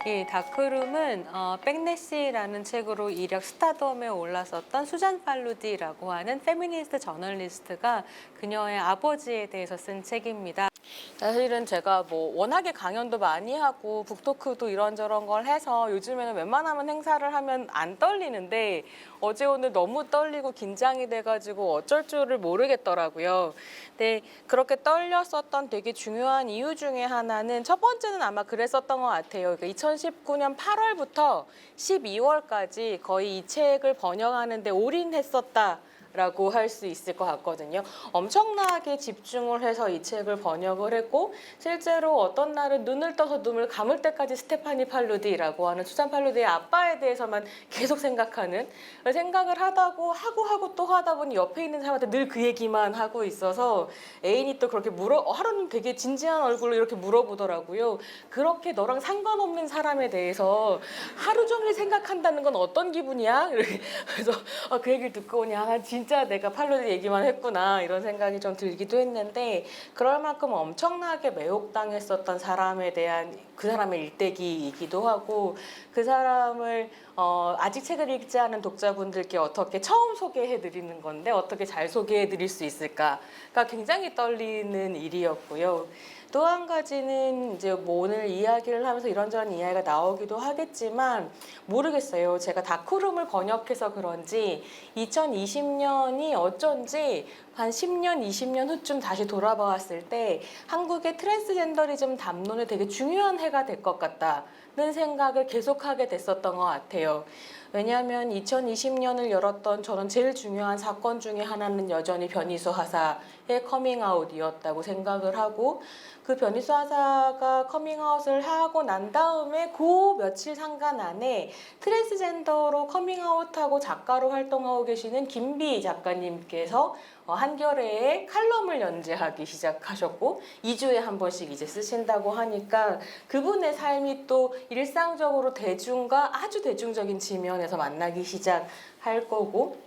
이 다크룸은 백래시라는 책으로 이력 스타덤에 올랐었던 수잔 팔루디라고 하는 페미니스트 저널리스트가 그녀의 아버지에 대해서 쓴 책입니다. 사실은 제가 워낙에 강연도 많이 하고 북토크도 이런저런 걸 해서 요즘에는 웬만하면 행사를 하면 안 떨리는데 어제 오늘 너무 떨리고 긴장이 돼가지고 어쩔 줄을 모르겠더라고요. 근데 그렇게 떨렸었던 되게 중요한 이유 중에 하나는 첫 번째는 아마 그랬었던 것 같아요. 2019년 8월부터 12월까지 거의 이 책을 번역하는 데 올인했었다. 라고 할 수 있을 것 같거든요. 엄청나게 집중을 해서 이 책을 번역을 했고 실제로 어떤 날은 눈을 떠서 눈을 감을 때까지 스테파니 팔루디라고 하는 수잔 팔루디의 아빠에 대해서만 계속 생각하는 생각을 하고 또 하다 보니 옆에 있는 사람한테 늘 그 얘기만 하고 있어서 애인이 또 그렇게 하루는 되게 진지한 얼굴로 이렇게 물어보더라고요. 그렇게 너랑 상관없는 사람에 대해서 하루 종일 생각한다는 건 어떤 기분이야? 그래서 그 얘기를 듣고 오니 진짜 내가 팔루디 얘기만 했구나 이런 생각이 좀 들기도 했는데 그럴 만큼 엄청나게 매혹당했었던 사람에 대한 그 사람의 일대기이기도 하고 그 사람을 아직 책을 읽지 않은 독자분들께 어떻게 처음 소개해드리는 건데 어떻게 잘 소개해드릴 수 있을까가 굉장히 떨리는 일이었고요. 또 한 가지는 이제 오늘 이야기를 하면서 이런저런 이야기가 나오기도 하겠지만 모르겠어요. 제가 다크룸을 번역해서 그런지 2020년이 어쩐지 한 10년, 20년 후쯤 다시 돌아봤을 때 한국의 트랜스젠더리즘 담론에 되게 중요한 해가 될 것 같다는 생각을 계속하게 됐었던 것 같아요. 왜냐하면 2020년을 열었던 저는 제일 중요한 사건 중에 하나는 여전히 변희수 하사의 커밍아웃이었다고 생각을 하고 그 변희수 하사가 커밍아웃을 하고 난 다음에 그 며칠 상간 안에 트랜스젠더로 커밍아웃하고 작가로 활동하고 계시는 김비 작가님께서 한겨레에 칼럼을 연재하기 시작하셨고 2주에 한 번씩 이제 쓰신다고 하니까 그분의 삶이 또 일상적으로 대중과 아주 대중적인 지면에서 만나기 시작할 거고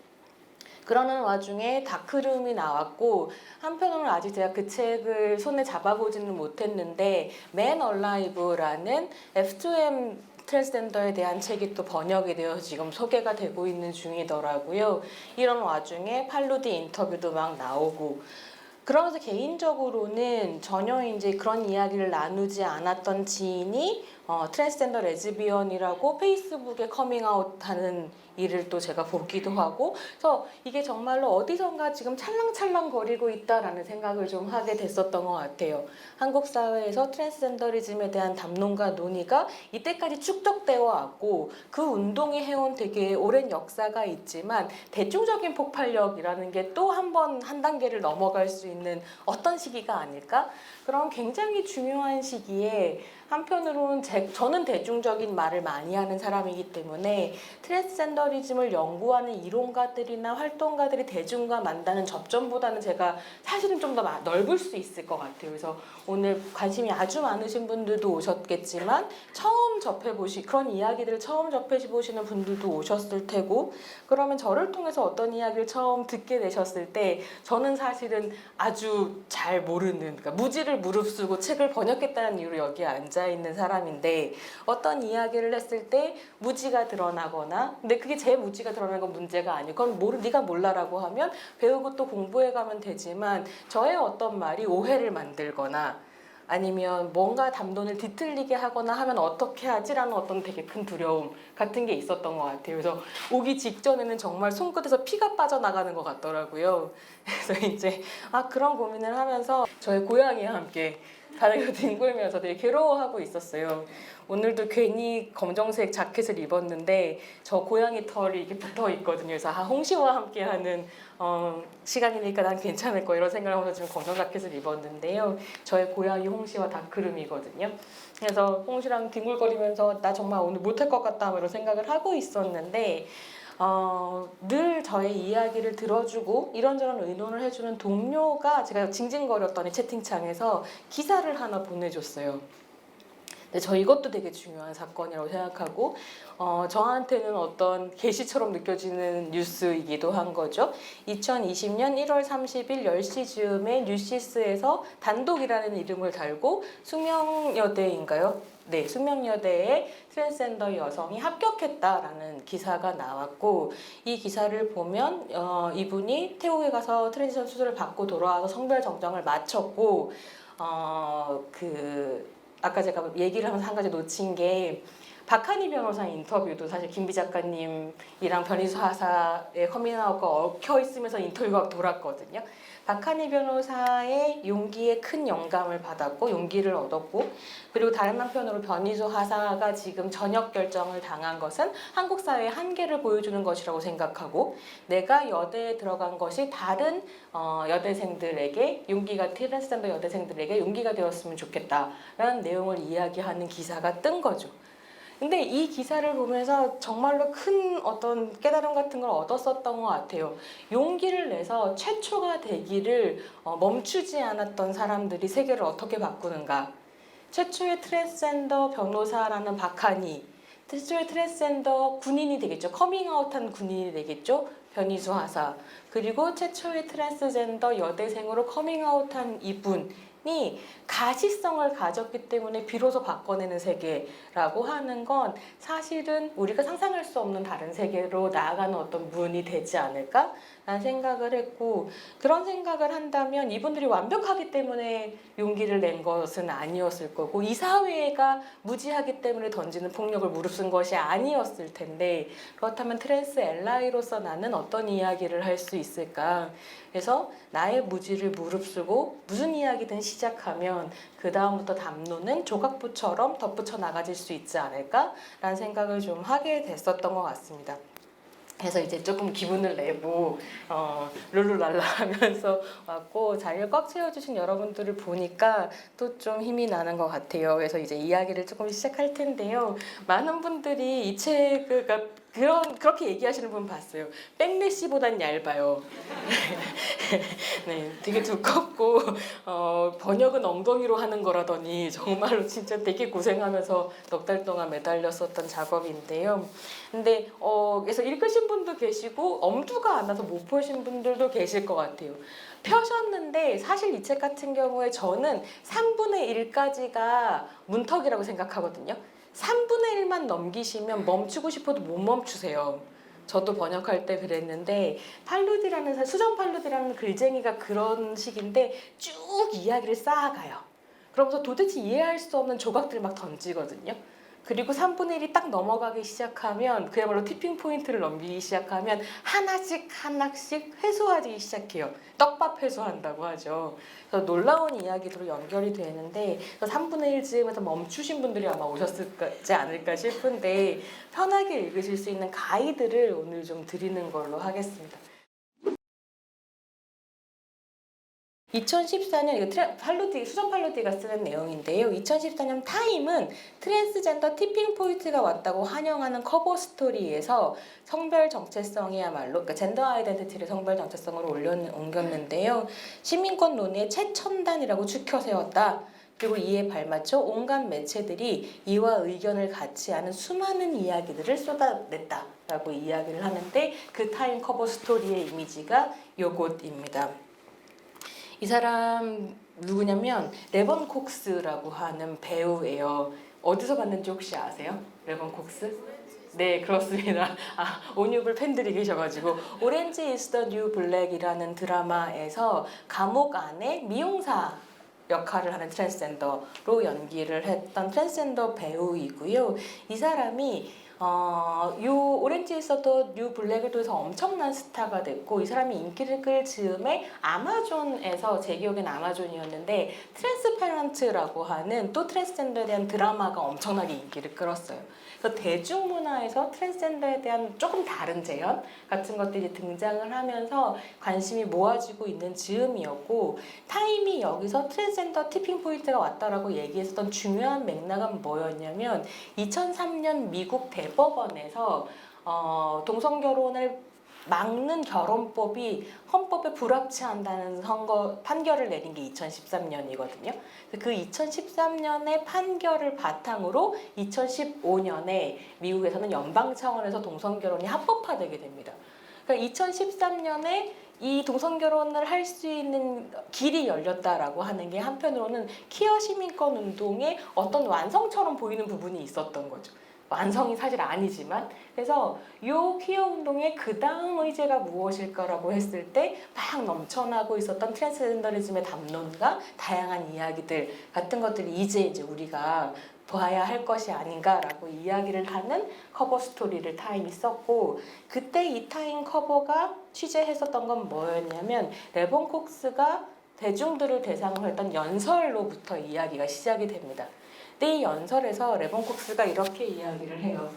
그러는 와중에 다크룸이 나왔고 한편으로는 아직 제가 그 책을 손에 잡아보지는 못했는데 맨 얼라이브라는 F2M 트랜스젠더에 대한 책이 또 번역이 되어 지금 소개가 되고 있는 중이더라고요. 이런 와중에 팔루디 인터뷰도 막 나오고 그러면서 개인적으로는 전혀 이제 그런 이야기를 나누지 않았던 지인이 트랜스젠더 레즈비언이라고 페이스북에 커밍아웃하는 일을 또 제가 보기도 하고 그래서 이게 정말로 어디선가 지금 찰랑찰랑 거리고 있다라는 생각을 좀 하게 됐었던 것 같아요. 한국 사회에서 트랜스젠더리즘에 대한 담론과 논의가 이때까지 축적되어 왔고 그 운동이 해온 되게 오랜 역사가 있지만 대중적인 폭발력이라는 게 또 한 단계를 넘어갈 수 있는 어떤 시기가 아닐까? 그런 굉장히 중요한 시기에 한편으로는 저는 대중적인 말을 많이 하는 사람이기 때문에 트랜스젠더리즘을 연구하는 이론가들이나 활동가들이 대중과 만나는 접점보다는 제가 사실은 좀 더 넓을 수 있을 것 같아요. 그래서 오늘 관심이 아주 많으신 분들도 오셨겠지만 그런 이야기들을 처음 접해보시는 분들도 오셨을 테고 그러면 저를 통해서 어떤 이야기를 처음 듣게 되셨을 때 저는 사실은 아주 잘 모르는 그러니까 무지를 무릅쓰고 책을 번역했다는 이유로 여기에 앉아있는 사람인데 어떤 이야기를 했을 때 무지가 드러나거나 근데 그게 제 무지가 드러나는 건 문제가 아니고 그건 네가 몰라라고 하면 배우고 또 공부해가면 되지만 저의 어떤 말이 오해를 만들거나 아니면 뭔가 담론을 뒤틀리게 하거나 하면 어떻게 하지라는 어떤 되게 큰 두려움 같은 게 있었던 것 같아요. 그래서 오기 직전에는 정말 손끝에서 피가 빠져나가는 것 같더라고요. 그래서 이제 그런 고민을 하면서 저의 고양이와 함께 바닥을 뒹굴면서 되게 괴로워하고 있었어요. 오늘도 괜히 검정색 자켓을 입었는데 저 고양이 털이 이렇게 붙어 있거든요. 그래서 홍시와 함께하는 시간이니까 난 괜찮을 거야 이런 생각을 하면서 지금 검정 자켓을 입었는데요. 저의 고양이 홍시와 다크룸이거든요. 그래서 홍시랑 뒹굴거리면서 나 정말 오늘 못할 것 같다 이런 생각을 하고 있었는데 늘 저의 이야기를 들어주고 이런저런 의논을 해주는 동료가 제가 징징거렸더니 채팅창에서 기사를 하나 보내줬어요. 근데 저 이것도 되게 중요한 사건이라고 생각하고 저한테는 어떤 계시처럼 느껴지는 뉴스이기도 한 거죠. 2020년 1월 30일 10시 즈음에 뉴시스에서 단독이라는 이름을 달고 숙명여대인가요? 네, 숙명여대에 트랜스젠더 여성이 합격했다라는 기사가 나왔고, 이 기사를 보면 이분이 태국에 가서 트랜지션 수술을 받고 돌아와서 성별 정정을 마쳤고, 아까 제가 얘기를 하면서 한 가지 놓친 게, 박하니 변호사 인터뷰도 사실 김비 작가님이랑 변희수 하사의 커밍아웃과 얽혀 있으면서 인터뷰가 돌았거든요. 박하니 변호사의 용기에 큰 영감을 받았고 용기를 얻었고, 그리고 다른 한편으로 변희수 하사가 지금 전역 결정을 당한 것은 한국 사회의 한계를 보여주는 것이라고 생각하고, 내가 여대에 들어간 것이 다른 여대생들에게 트랜스젠더 여대생들에게 용기가 되었으면 좋겠다라는 내용을 이야기하는 기사가 뜬 거죠. 근데 이 기사를 보면서 정말로 큰 어떤 깨달음 같은 걸 얻었었던 것 같아요. 용기를 내서 최초가 되기를 멈추지 않았던 사람들이 세계를 어떻게 바꾸는가. 최초의 트랜스젠더 변호사라는 박하니, 최초의 트랜스젠더 군인이 되겠죠. 커밍아웃한 군인이 되겠죠. 변희수 하사. 그리고 최초의 트랜스젠더 여대생으로 커밍아웃한 이분이 가시성을 가졌기 때문에 비로소 바꿔내는 세계라고 하는 건 사실은 우리가 상상할 수 없는 다른 세계로 나아가는 어떤 문이 되지 않을까라는 생각을 했고, 그런 생각을 한다면 이분들이 완벽하기 때문에 용기를 낸 것은 아니었을 거고, 이 사회가 무지하기 때문에 던지는 폭력을 무릅쓴 것이 아니었을 텐데, 그렇다면 트랜스 엘라이로서 나는 어떤 이야기를 할 수 있을까? 그래서 나의 무지를 무릅쓰고 무슨 이야기든 시작하면 그 다음부터 담론은 조각부처럼 덧붙여 나가질 수 있지 않을까라는 생각을 좀 하게 됐었던 것 같습니다. 그래서 이제 조금 기분을 내고 룰루랄라 하면서 왔고, 자리를 꽉 채워주신 여러분들을 보니까 또 좀 힘이 나는 것 같아요. 그래서 이제 이야기를 조금 시작할 텐데요. 많은 분들이 이 책을 그렇게 얘기하시는 분 봤어요. 백래시보단 얇아요. 네, 되게 두껍고 번역은 엉덩이로 하는 거라더니 정말로 진짜 되게 고생하면서 넉 달 동안 매달렸었던 작업인데요. 근데 그래서 읽으신 분도 계시고 엄두가 안 나서 못 보신 분들도 계실 것 같아요. 펴셨는데 사실 이 책 같은 경우에 저는 3분의 1까지가 문턱이라고 생각하거든요. 3분의 1만 넘기시면 멈추고 싶어도 못 멈추세요. 저도 번역할 때 그랬는데, 수정 팔루디라는 글쟁이가 그런 식인데 쭉 이야기를 쌓아가요. 그러면서 도대체 이해할 수 없는 조각들을 막 던지거든요. 그리고 3분의 1이 딱 넘어가기 시작하면, 그야말로 티핑 포인트를 넘기기 시작하면 하나씩 회수하기 시작해요. 떡밥 회수한다고 하죠. 그래서 놀라운 이야기로 연결이 되는데, 3분의 1쯤에서 멈추신 분들이 아마 오셨지 않을까 싶은데, 편하게 읽으실 수 있는 가이드를 오늘 좀 드리는 걸로 하겠습니다. 2014년 이거 수정 팔루디가 쓰는 내용인데요. 2014년 타임은 트랜스젠더 티핑 포인트가 왔다고 환영하는 커버 스토리에서 성별 정체성이야말로, 그러니까 젠더 아이덴티티를 성별 정체성으로 옮겼는데요. 시민권 논의의 최첨단이라고 추켜 세웠다. 그리고 이에 발맞춰 온갖 매체들이 이와 의견을 같이 하는 수많은 이야기들을 쏟아냈다라고 이야기를 하는데, 그 타임 커버 스토리의 이미지가 요것입니다. 이 사람 누구냐면 레번 콕스라고 하는 배우예요. 어디서 봤는지 혹시 아세요? 레번 콕스? 네, 그렇습니다. 온유블 팬들이 계셔가지고 오렌지 is the new black이라는 드라마에서 감옥 안에 미용사 역할을 하는 트랜스젠더로 연기를 했던 트랜스젠더 배우이고요. 이 사람이 오렌지 있었던 뉴 블랙을 통해서 엄청난 스타가 됐고, 이 사람이 인기를 끌 즈음에 아마존에서, 제 기억엔 아마존이었는데 트랜스페런트라고 하는 또 트랜스젠더에 대한 드라마가 엄청나게 인기를 끌었어요. 그래서 대중문화에서 트랜스젠더에 대한 조금 다른 재현 같은 것들이 등장을 하면서 관심이 모아지고 있는 즈음이었고, 타임이 여기서 트랜스젠더 티핑 포인트가 왔다라고 얘기했었던 중요한 맥락은 뭐였냐면, 2003년 미국 대법원에서 동성결혼을 막는 결혼법이 헌법에 불합치한다는 판결을 내린 게 2013년이거든요. 그 2013년의 판결을 바탕으로 2015년에 미국에서는 연방 차원에서 동성결혼이 합법화되게 됩니다. 그러니까 2013년에 이 동성 결혼을 할 수 있는 길이 열렸다라고 하는 게 한편으로는 퀴어 시민권 운동의 어떤 완성처럼 보이는 부분이 있었던 거죠. 완성이 사실 아니지만. 그래서 이 퀴어 운동의 그 다음 의제가 무엇일까라고 했을 때 막 넘쳐나고 있었던 트랜스젠더리즘의 담론과 다양한 이야기들 같은 것들이 이제 우리가 봐야 할 것이 아닌가라고 이야기를 하는 커버 스토리를 타임이 썼고, 그때 이 타임 커버가 취재했었던 건 뭐였냐면 레본 콕스가 대중들을 대상으로 했던 연설로부터 이야기가 시작이 됩니다. 근데 이 연설에서 레본 콕스가 이렇게 이야기를 해요.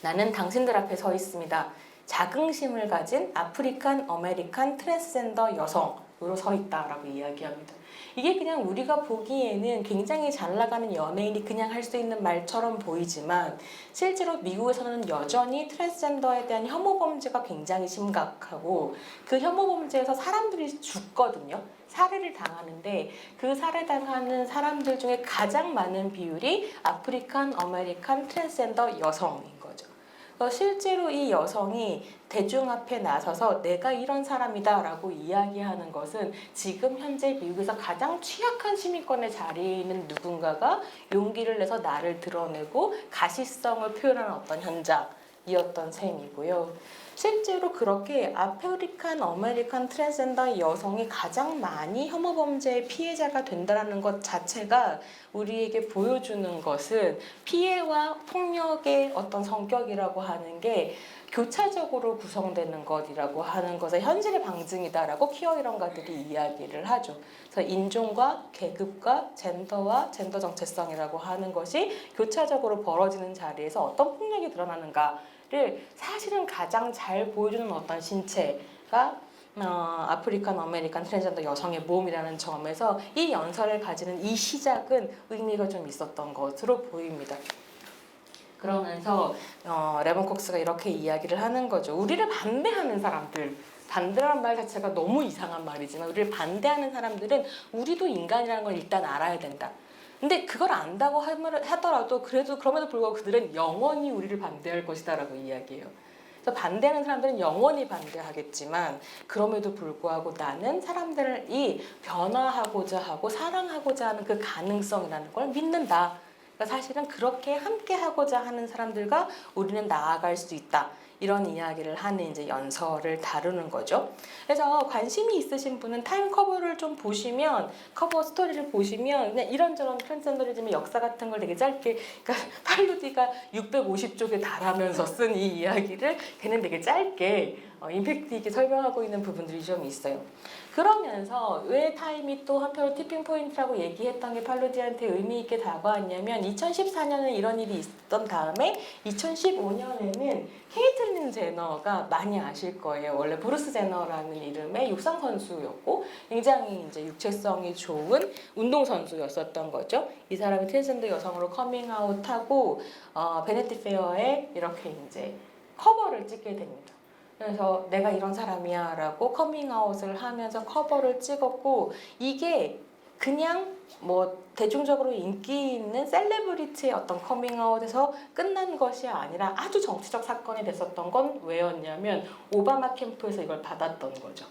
나는 당신들 앞에 서 있습니다. 자긍심을 가진 아프리칸 아메리칸 트랜스젠더 여성으로 서 있다라고 이야기합니다. 이게 그냥 우리가 보기에는 굉장히 잘 나가는 연예인이 그냥 할 수 있는 말처럼 보이지만 실제로 미국에서는 여전히 트랜스젠더에 대한 혐오 범죄가 굉장히 심각하고 그 혐오 범죄에서 사람들이 죽거든요. 살해를 당하는데 그 살해당하는 사람들 중에 가장 많은 비율이 아프리칸 아메리칸 트랜스젠더 여성인 거죠. 실제로 이 여성이 대중 앞에 나서서 내가 이런 사람이다 라고 이야기하는 것은 지금 현재 미국에서 가장 취약한 시민권의 자리에 있는 누군가가 용기를 내서 나를 드러내고 가시성을 표현하는 어떤 현장이었던 셈이고요. 실제로 그렇게 아프리칸 아메리칸 트랜스젠더 여성이 가장 많이 혐오 범죄의 피해자가 된다는 것 자체가 우리에게 보여주는 것은 피해와 폭력의 어떤 성격이라고 하는 게 교차적으로 구성되는 것이라고 하는 것의 현실의 방증이다라고 퀴어 이론가들이 이야기를 하죠. 그래서 인종과 계급과 젠더와 젠더 정체성이라고 하는 것이 교차적으로 벌어지는 자리에서 어떤 폭력이 드러나는가를 사실은 가장 잘 보여주는 어떤 신체가 아프리칸 아메리칸 트랜스젠더 여성의 몸이라는 점에서 이 연설을 가지는 이 시작은 의미가 좀 있었던 것으로 보입니다. 그러면서 레본 콕스가 이렇게 이야기를 하는 거죠. 우리를 반대하는 사람들, 반대라는 말 자체가 너무 이상한 말이지만 우리를 반대하는 사람들은 우리도 인간이라는 걸 일단 알아야 된다. 근데 그걸 안다고 하더라도 그럼에도 불구하고 그들은 영원히 우리를 반대할 것이다 라고 이야기해요. 그래서 반대하는 사람들은 영원히 반대하겠지만 그럼에도 불구하고 나는 사람들이 변화하고자 하고 사랑하고자 하는 그 가능성이라는 걸 믿는다. 그러니까 사실은 그렇게 함께 하고자 하는 사람들과 우리는 나아갈 수 있다. 이런 이야기를 하는 이제 연설을 다루는 거죠. 그래서 관심이 있으신 분은 타임 커버를 좀 보시면, 커버 스토리를 보시면 그냥 이런저런 트랜스젠더리즘의 역사 같은 걸 되게 짧게, 그러니까 팔루디가 650쪽에 달하면서 쓴 이 이야기를 걔는 되게 짧게 임팩트 있게 설명하고 있는 부분들이 좀 있어요. 그러면서 왜 타임이 또 한편으로 티핑 포인트라고 얘기했던 게 팔루디한테 의미 있게 다가왔냐면 2014년에 이런 일이 있었던 다음에 2015년에는 케이틀린 제너가 많이 아실 거예요. 원래 브루스 제너라는 이름의 육상 선수였고 굉장히 이제 육체성이 좋은 운동 선수였었던 거죠. 이 사람이 트랜스젠더 여성으로 커밍아웃하고 베네티 페어에 이렇게 이제 커버를 찍게 됩니다. 그래서 내가 이런 사람이야 라고 커밍아웃을 하면서 커버를 찍었고, 이게 그냥 뭐 대중적으로 인기 있는 셀레브리티의 어떤 커밍아웃에서 끝난 것이 아니라 아주 정치적 사건이 됐었던 건 왜였냐면 오바마 캠프에서 이걸 받았던 거죠.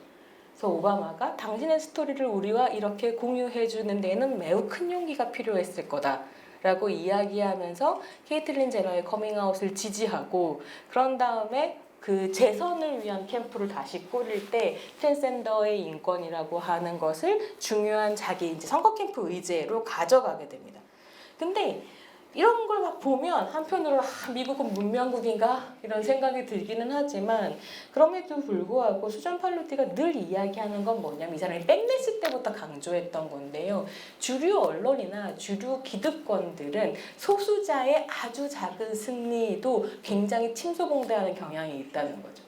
그래서 오바마가 당신의 스토리를 우리와 이렇게 공유해 주는 데에는 매우 큰 용기가 필요했을 거다 라고 이야기하면서 케이틀린 제너의 커밍아웃을 지지하고, 그런 다음에 그 재선을 위한 캠프를 다시 꾸릴 때 트랜스젠더의 인권이라고 하는 것을 중요한 자기 이제 선거 캠프 의제로 가져가게 됩니다. 근데 이런 걸 막 보면 한편으로 미국은 문명국인가 이런 생각이 들기는 하지만, 그럼에도 불구하고 수잔 팔루디가 늘 이야기하는 건 뭐냐면 이 사람이 백내시 때부터 강조했던 건데요. 주류 언론이나 주류 기득권들은 소수자의 아주 작은 승리도 굉장히 침소봉대하는 경향이 있다는 거죠.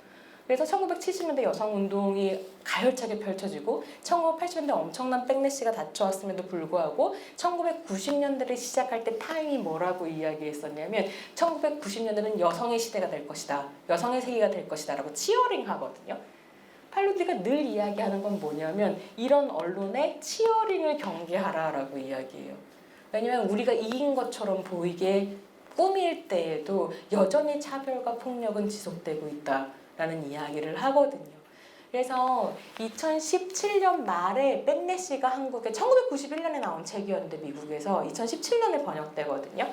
그래서 1970년대 여성운동이 가열차게 펼쳐지고 1980년대 엄청난 백래시가 닥쳐왔음에도 불구하고 1990년대를 시작할 때 타임이 뭐라고 이야기했었냐면 1990년대는 여성의 시대가 될 것이다. 여성의 세기가 될 것이다 라고 치어링 하거든요. 팔루디가 늘 이야기하는 건 뭐냐면 이런 언론의 치어링을 경계하라라고 이야기해요. 왜냐면 우리가 이긴 것처럼 보이게 꾸밀 때에도 여전히 차별과 폭력은 지속되고 있다 라는 이야기를 하거든요. 그래서 2017년 말에 백내시가 한국에 1991년에 나온 책이었는데 미국에서 2017년에 번역되거든요.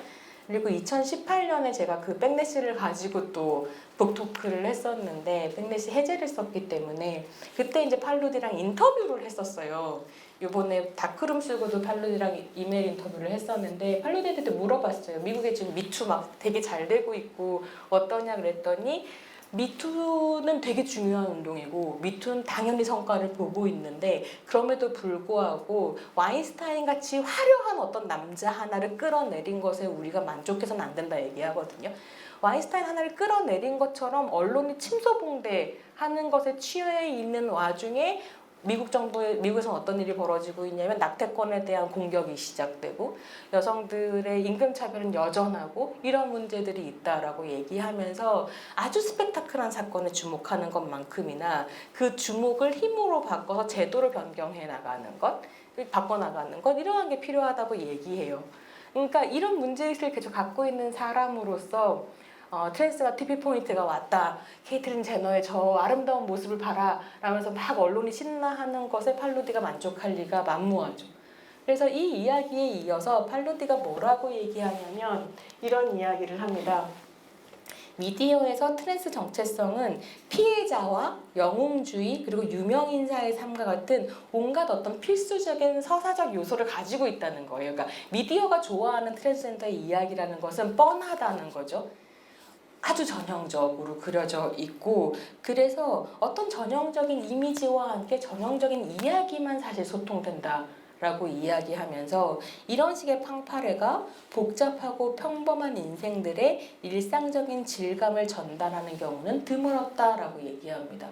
그리고 2018년에 제가 그 백내시를 가지고 또 북토크를 했었는데 백내시 해제를 썼기 때문에 그때 이제 팔루디랑 인터뷰를 했었어요. 이번에 다크룸 쓰고도 팔루디랑 이메일 인터뷰를 했었는데 팔루디한테 물어봤어요. 미국에 지금 미투 막 되게 잘 되고 있고 어떠냐 그랬더니 미투는 되게 중요한 운동이고 미투는 당연히 성과를 보고 있는데 그럼에도 불구하고 와인스타인 같이 화려한 어떤 남자 하나를 끌어내린 것에 우리가 만족해서는 안 된다 얘기하거든요. 와인스타인 하나를 끌어내린 것처럼 언론이 침소봉대하는 것에 취해 있는 와중에 미국에서는 어떤 일이 벌어지고 있냐면 낙태권에 대한 공격이 시작되고 여성들의 임금차별은 여전하고 이런 문제들이 있다라고 얘기하면서 아주 스펙타클한 사건에 주목하는 것만큼이나 그 주목을 힘으로 바꿔서 제도를 변경해 나가는 것, 바꿔나가는 것 이러한 게 필요하다고 얘기해요. 그러니까 이런 문제의식을 계속 갖고 있는 사람으로서 트랜스가 TV 포인트가 왔다. 케이틀린 제너의 저 아름다운 모습을 봐라. 라면서 막 언론이 신나하는 것에 팔루디가 만족할 리가 만무하죠. 그래서 이 이야기에 이어서 팔루디가 뭐라고 얘기하냐면 이런 이야기를 합니다. 미디어에서 트랜스 정체성은 피해자와 영웅주의 그리고 유명인사의 삶과 같은 온갖 어떤 필수적인 서사적 요소를 가지고 있다는 거예요. 그러니까 미디어가 좋아하는 트랜스젠더의 이야기라는 것은 뻔하다는 거죠. 아주 전형적으로 그려져 있고 그래서 어떤 전형적인 이미지와 함께 전형적인 이야기만 사실 소통된다라고 이야기하면서 이런 식의 팡파레가 복잡하고 평범한 인생들의 일상적인 질감을 전달하는 경우는 드물었다라고 얘기합니다.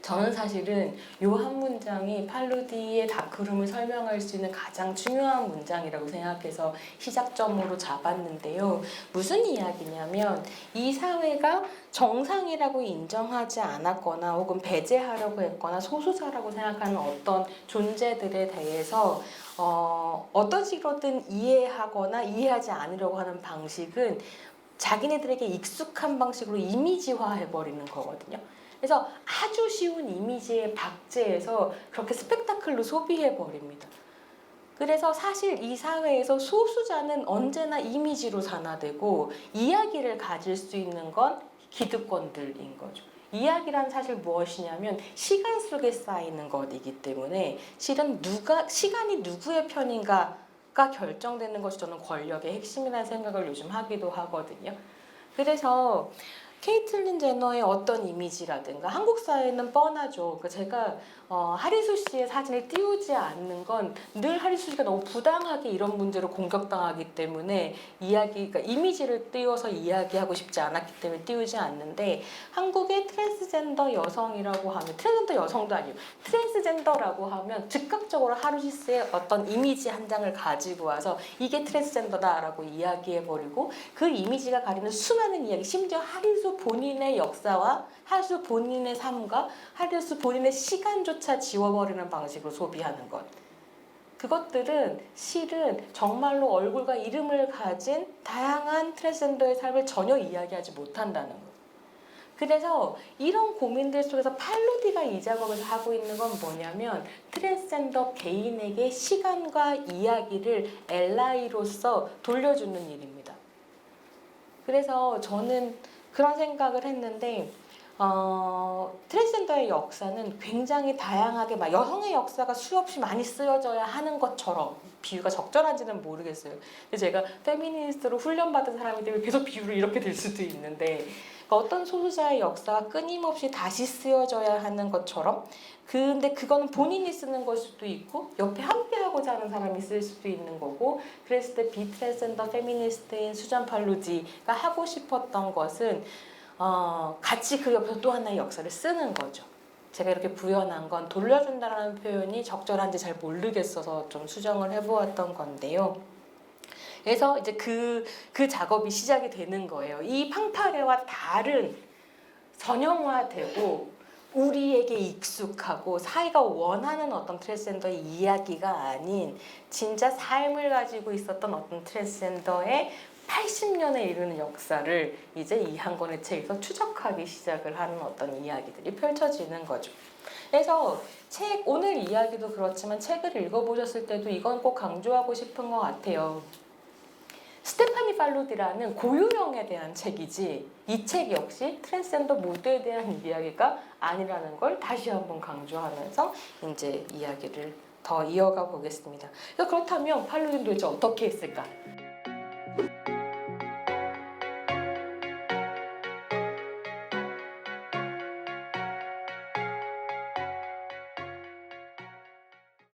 저는 사실은 이 한 문장이 팔루디의 다크룸을 설명할 수 있는 가장 중요한 문장이라고 생각해서 시작점으로 잡았는데요. 무슨 이야기냐면 이 사회가 정상이라고 인정하지 않았거나 혹은 배제하려고 했거나 소수자라고 생각하는 어떤 존재들에 대해서 어떤 식으로든 이해하거나 이해하지 않으려고 하는 방식은 자기네들에게 익숙한 방식으로 이미지화해버리는 거거든요. 그래서 아주 쉬운 이미지의 박제해서 그렇게 스펙타클로 소비해버립니다. 그래서 사실 이 사회에서 소수자는 언제나 이미지로 산화되고 이야기를 가질 수 있는 건 기득권들인 거죠. 이야기란 사실 무엇이냐면 시간 속에 쌓이는 것이기 때문에 실은 시간이 누구의 편인가가 결정되는 것이 저는 권력의 핵심이라는 생각을 요즘 하기도 하거든요. 그래서 케이틀린 제너의 어떤 이미지라든가 한국 사회는 뻔하죠. 제가 하리수 씨의 사진을 띄우지 않는 건 늘 하리수 씨가 너무 부당하게 이런 문제로 공격당하기 때문에 그러니까 이미지를 띄워서 이야기하고 싶지 않았기 때문에 띄우지 않는데 한국의 트랜스젠더 여성이라고 하면 트랜스젠더 여성도 아니고 트랜스젠더라고 하면 즉각적으로 하리수 씨의 어떤 이미지 한 장을 가지고 와서 이게 트랜스젠더다라고 이야기해버리고 그 이미지가 가리는 수많은 이야기 심지어 하리수 본인의 역사와 하리수 본인의 삶과 하리수 본인의 시간조차 지워버리는 방식으로 소비하는 것. 그것들은 실은 정말로 얼굴과 이름을 가진 다양한 트랜스젠더의 삶을 전혀 이야기하지 못한다는 것. 그래서 이런 고민들 속에서 팔루디가 이 작업을 하고 있는 건 뭐냐면 트랜스젠더 개인에게 시간과 이야기를 LI로서 돌려주는 일입니다. 그래서 저는 그런 생각을 했는데 트랜스젠더의 역사는 굉장히 다양하게 막 여성의 역사가 수없이 많이 쓰여져야 하는 것처럼 비유가 적절한지는 모르겠어요. 근데 제가 페미니스트로 훈련받은 사람이 되면 계속 비유를 이렇게 될 수도 있는데 어떤 소수자의 역사가 끊임없이 다시 쓰여져야 하는 것처럼 근데 그거는 본인이 쓰는 걸 수도 있고 옆에 함께하고자 하는 사람이 쓸 수도 있는 거고 그랬을 때 비트랜스젠더 페미니스트인 수잔 팔루디가 하고 싶었던 것은 같이 그 옆에서 또 하나의 역사를 쓰는 거죠. 제가 이렇게 부연한 건 돌려준다는 표현이 적절한지 잘 모르겠어서 좀 수정을 해보았던 건데요. 그래서 이제 그 작업이 시작이 되는 거예요. 이 팡파레와 다른 전형화되고 우리에게 익숙하고 사회가 원하는 어떤 트랜스젠더의 이야기가 아닌 진짜 삶을 가지고 있었던 어떤 트랜스젠더의 80년에 이르는 역사를 이제 이 한 권의 책에서 추적하기 시작을 하는 어떤 이야기들이 펼쳐지는 거죠. 그래서 오늘 이야기도 그렇지만 책을 읽어보셨을 때도 이건 꼭 강조하고 싶은 것 같아요. 스테파니 팔로디라는 고유명에 대한 책이지 이 책 역시 트랜스젠더 모두에 대한 이야기가 아니라는 걸 다시 한번 강조하면서 이제 이야기를 더 이어가 보겠습니다. 그렇다면 팔로디는 도대체 어떻게 했을까?